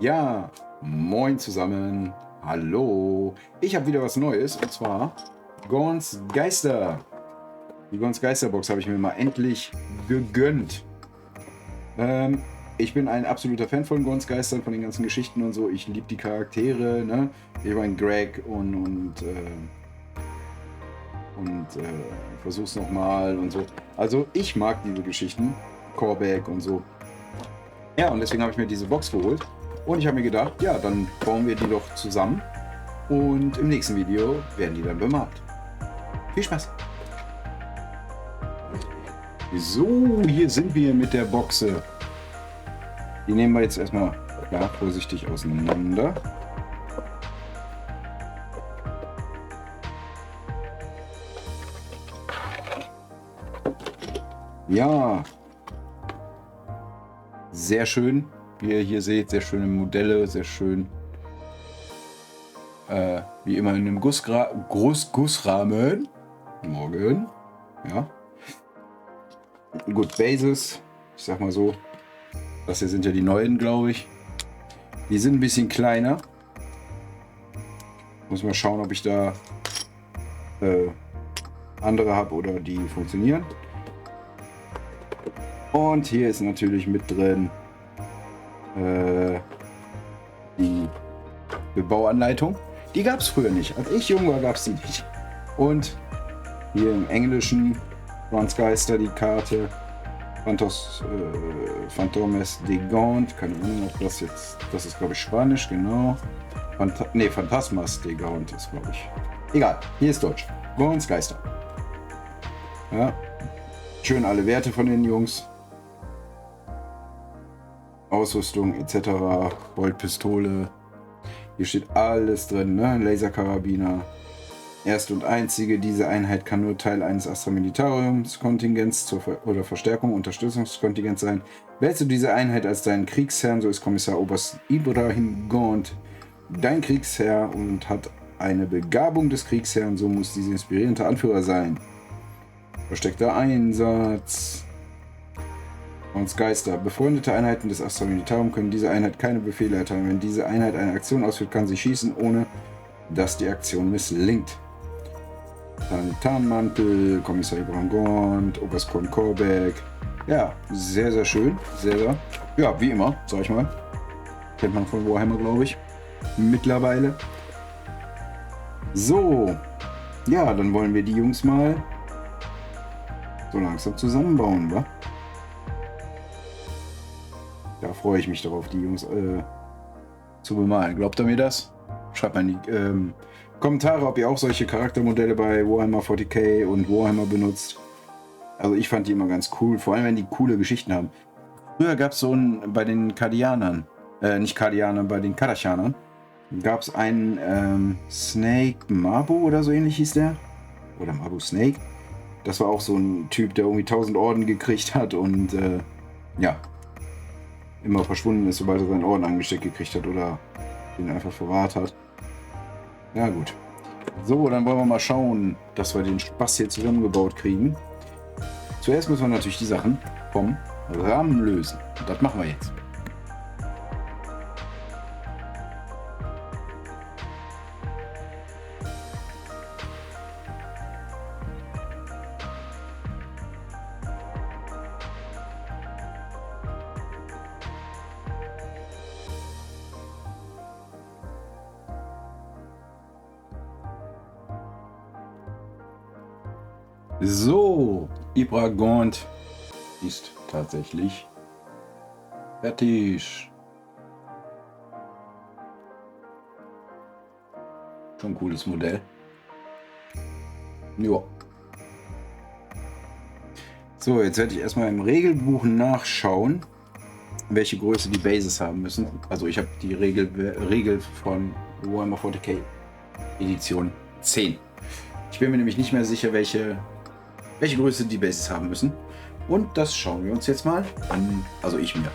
Ja, moin zusammen. Hallo. Ich habe wieder was Neues und zwar Gorns Geister. Die Gorns Geisterbox habe ich mir mal endlich gegönnt. Ich bin ein absoluter Fan von Gorns Geistern, von den ganzen Geschichten und so. Ich liebe die Charaktere, ne? Ich meine Greg und versuch's nochmal und so. Also ich mag diese Geschichten, Corback und so. Ja, und deswegen habe ich mir diese Box geholt. Und ich habe mir gedacht, ja, dann bauen wir die doch zusammen. Und im nächsten Video werden die dann bemalt. Viel Spaß! So, hier sind wir mit der Boxe. Die nehmen wir jetzt erstmal klar vorsichtig auseinander. Ja, sehr schön. Wie ihr hier seht, sehr schöne Modelle, sehr schön. Wie immer in einem Gussrahmen. Morgen. Ja. Gut, Bases. Ich sag mal so. Das hier sind ja die neuen, glaube ich. Die sind ein bisschen kleiner. Muss mal schauen, ob ich da andere habe oder die funktionieren. Und hier ist natürlich mit drin die Bauanleitung. Die gab es früher nicht. Als ich jung war, gab es die nicht. Und hier im Englischen Gorns Geister, die Karte Fantomes de Gaunt. Keine Ahnung, ob das jetzt. Das ist, glaube ich, Spanisch, genau. Phantasmas de Gaunt ist, glaube ich. Egal, hier ist Deutsch. Gorns Geister. Ja. Schön alle Werte von den Jungs. Ausrüstung etc. Boltpistole. Hier steht alles drin, ne? Laserkarabiner. Erste und einzige, diese Einheit kann nur Teil eines Astra Militariums-Kontingents oder Verstärkung, Unterstützungskontingent sein. Wählst du diese Einheit als deinen Kriegsherrn, so ist Kommissar Oberst Ibrahim Gaunt dein Kriegsherr und hat eine Begabung des Kriegsherrn, so muss dieser inspirierende Anführer sein. Versteckter Einsatz. Gorns Geister. Befreundete Einheiten des Astra Militarum können diese Einheit keine Befehle erteilen. Wenn diese Einheit eine Aktion ausführt, kann sie schießen, ohne dass die Aktion misslingt. Tarnmantel, Kommissar Ibrahim Gaunt, Oberst Corback. Ja, sehr, sehr schön. Sehr, sehr. Ja, wie immer, sag ich mal. Kennt man von Warhammer, glaube ich. Mittlerweile. So. Ja, dann wollen wir die Jungs mal so langsam zusammenbauen, wa? Da freue ich mich darauf, die Jungs zu bemalen. Glaubt ihr mir das? Schreibt mal in die Kommentare, ob ihr auch solche Charaktermodelle bei Warhammer 40k und Warhammer benutzt. Also ich fand die immer ganz cool, vor allem wenn die coole Geschichten haben. Früher gab es so bei den Kardianern, nicht Kardianern, bei den Kadachanern, gab es einen Snake Mabu oder so ähnlich hieß der. Oder Mabu Snake. Das war auch so ein Typ, der irgendwie 1000 Orden gekriegt hat und ja, immer verschwunden ist, sobald er seinen Orden angesteckt gekriegt hat oder den einfach verwahrt hat. Ja gut. So, dann wollen wir mal schauen, dass wir den Spaß hier zusammengebaut kriegen. Zuerst müssen wir natürlich die Sachen vom Rahmen lösen. Und das machen wir jetzt. So, Ibrahim Gaunt ist tatsächlich fertig. Schon ein cooles Modell. Ja. So, jetzt werde ich erstmal im Regelbuch nachschauen, welche Größe die Bases haben müssen. Also ich habe die Regel von Warhammer 40k Edition 10. Ich bin mir nämlich nicht mehr sicher, welche Größe die Bases haben müssen. Und das schauen wir uns jetzt mal an. Also ich mir.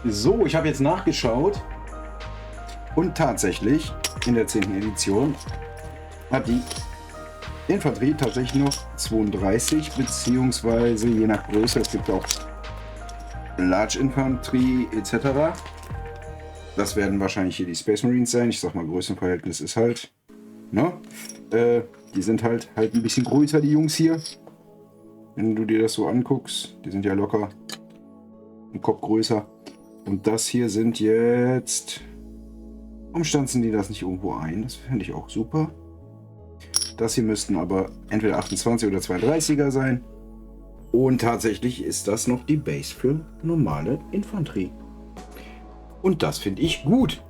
So, ich habe jetzt nachgeschaut. Und tatsächlich, in der 10. Edition hat die Infanterie tatsächlich noch 32, beziehungsweise je nach Größe, es gibt auch Large Infanterie etc. Das werden wahrscheinlich hier die Space Marines sein. Ich sag mal, Größenverhältnis ist halt, ne? Die sind halt ein bisschen größer, die Jungs hier. Wenn du dir das so anguckst, die sind ja locker einen Kopf größer. Und das hier sind jetzt... Warum stanzen die das nicht irgendwo ein? Das finde ich auch super. Das hier müssten aber entweder 28 oder 32er sein. Und tatsächlich ist das noch die Base für normale Infanterie. Und das finde ich gut.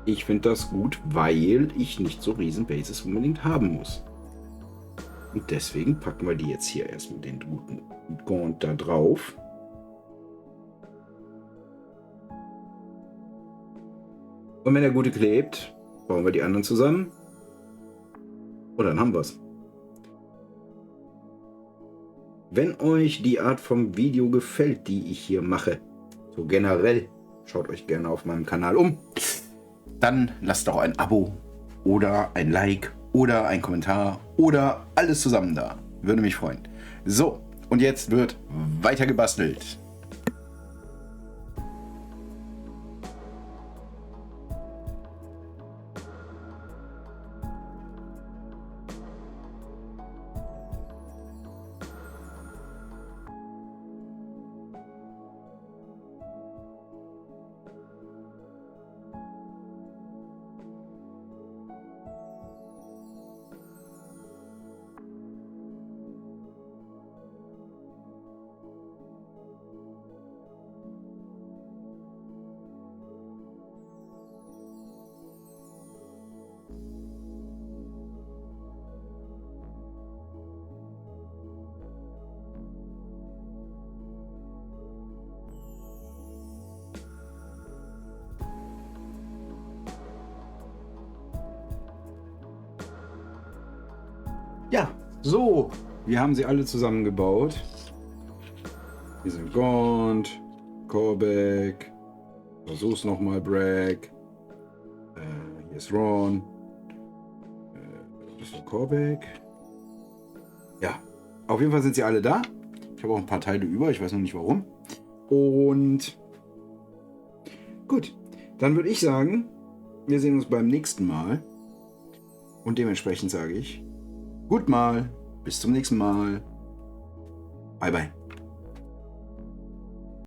Ich finde das gut, weil ich nicht so riesen Bases unbedingt haben muss. Und deswegen packen wir die jetzt hier erstmal den guten Gaunt da drauf. Und wenn der gute klebt, bauen wir die anderen zusammen. Und dann haben wir es. Wenn euch die Art vom Video gefällt, die ich hier mache, so generell, schaut euch gerne auf meinem Kanal um. Dann lasst doch ein Abo oder ein Like oder ein Kommentar oder alles zusammen da. Würde mich freuen. So, und jetzt wird weiter gebastelt. Ja, so, wir haben sie alle zusammengebaut. Hier sind Gaunt, Korbeck, versuch's nochmal, Bragg. Hier ist Ron. Das ist Korbeck. Ja, auf jeden Fall sind sie alle da. Ich habe auch ein paar Teile über, ich weiß noch nicht warum. Und gut, dann würde ich sagen, wir sehen uns beim nächsten Mal. Und dementsprechend sage ich, gut mal, bis zum nächsten Mal. Bye bye.